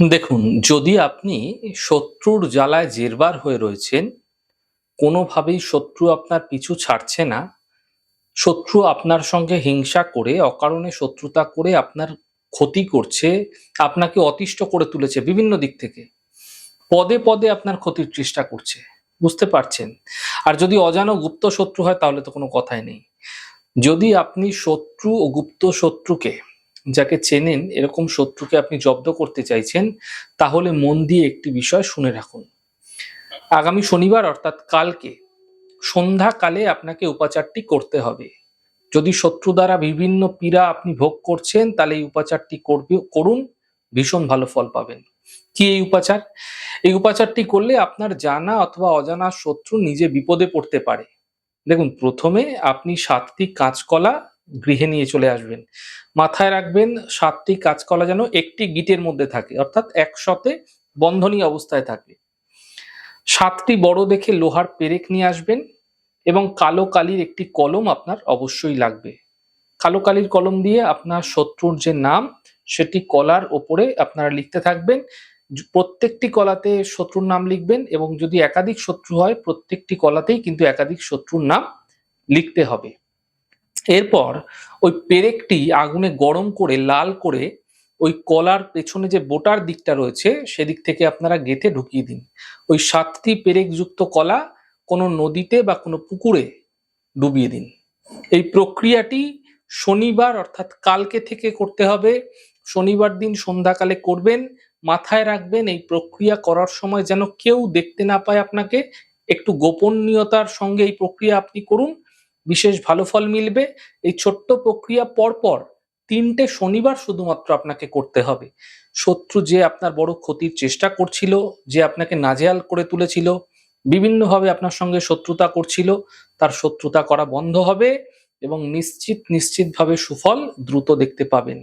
দেখুন, যদি আপনি শত্রুর জ্বালায় জেরবার হয়ে রয়েছেন, কোনোভাবেই শত্রু আপনার পিছু ছাড়ছে না, শত্রু আপনার সঙ্গে হিংসা করে, অকারণে শত্রুতা করে আপনার ক্ষতি করছে, আপনাকে অতিষ্ঠ করে তুলেছে বিভিন্ন দিক থেকে। পদে, পদে আপনার ক্ষতির চেষ্টা করছে। বুঝতে পারছেন? আর যদি অজানা গুপ্ত শত্রু হয় তাহলে তো কোনো কথাই নেই। যদি আপনি শত্রু ও গুপ্ত শত্রুকে, যাকে চেনেন এরকম শত্রুকে আপনি জব্দ করতে চাইছেন, তাহলে মন দিয়ে একটি বিষয় শুনে রাখুন। আগামী শনিবার অর্থাৎ কালকে সন্ধ্যাকালে আপনাকে উপাচারটি করতে হবে। যদি শত্রু দ্বারা বিভিন্ন পীড়া আপনি ভোগ করছেন তাহলে এই উপাচারটি করুন, ভীষণ ভালো ফল পাবেন। কি এই উপাচার? এই উপাচারটি করলে আপনার জানা অথবা অজানা শত্রু নিজে বিপদে পড়তে পারে। দেখুন, প্রথমে আপনি ৭টি কাঁচকলা গৃহে নিয়ে চলে আসবেন। মাথায় রাখবেন ৭টি কাঁচকলা যেন একটি গিঁটের মধ্যে থাকে, অর্থাৎ একসাথে বন্ধনী অবস্থায় থাকে। ৭টি বড় দেখে লোহার পেরেক নিয়ে আসবেন এবং কালো কালির একটি কলম আপনার অবশ্যই লাগবে। কালো কালির কলম দিয়ে আপনার শত্রুর যে নাম সেটি কলার ওপরে আপনারা লিখতে থাকবেন। প্রত্যেকটি কলাতে শত্রুর নাম লিখবেন এবং যদি একাধিক শত্রু হয় প্রত্যেকটি কলাতেই কিন্তু একাধিক শত্রুর নাম লিখতে হবে। এরপর ওই পেরেকটি আগুনে গরম করে লাল করে ওই কলার পেছনে যে বোটার দিকটা রয়েছে সেদিক থেকে আপনারা গেঁথে ঢুকিয়ে দিন। ওই ৭টি পেরেকযুক্ত কলা কোনো নদীতে বা কোনো পুকুরে ডুবিয়ে দিন। এই প্রক্রিয়াটি শনিবার অর্থাৎ কালকে থেকে করতে হবে। শনিবার দিন সন্ধ্যাকালে করবেন। মাথায় রাখবেন এই প্রক্রিয়া করার সময় যেন কেউ দেখতে না পায় আপনাকে। একটু গোপনীয়তার সঙ্গে এই প্রক্রিয়া আপনি করুন, বিশেষ ভালো ফল মিলবে। এই ছোট্ট প্রক্রিয়া পরপর ৩টে শনিবার শুধুমাত্র আপনাকে করতে হবে। শত্রু যে আপনার বড় ক্ষতির চেষ্টা করছিল, যে আপনাকে নাজেহাল করে তুলেছিল, বিভিন্নভাবে আপনার সঙ্গে শত্রুতা করছিল, তার শত্রুতা করা বন্ধ হবে এবং নিশ্চিতভাবে সুফল দ্রুত দেখতে পাবেন।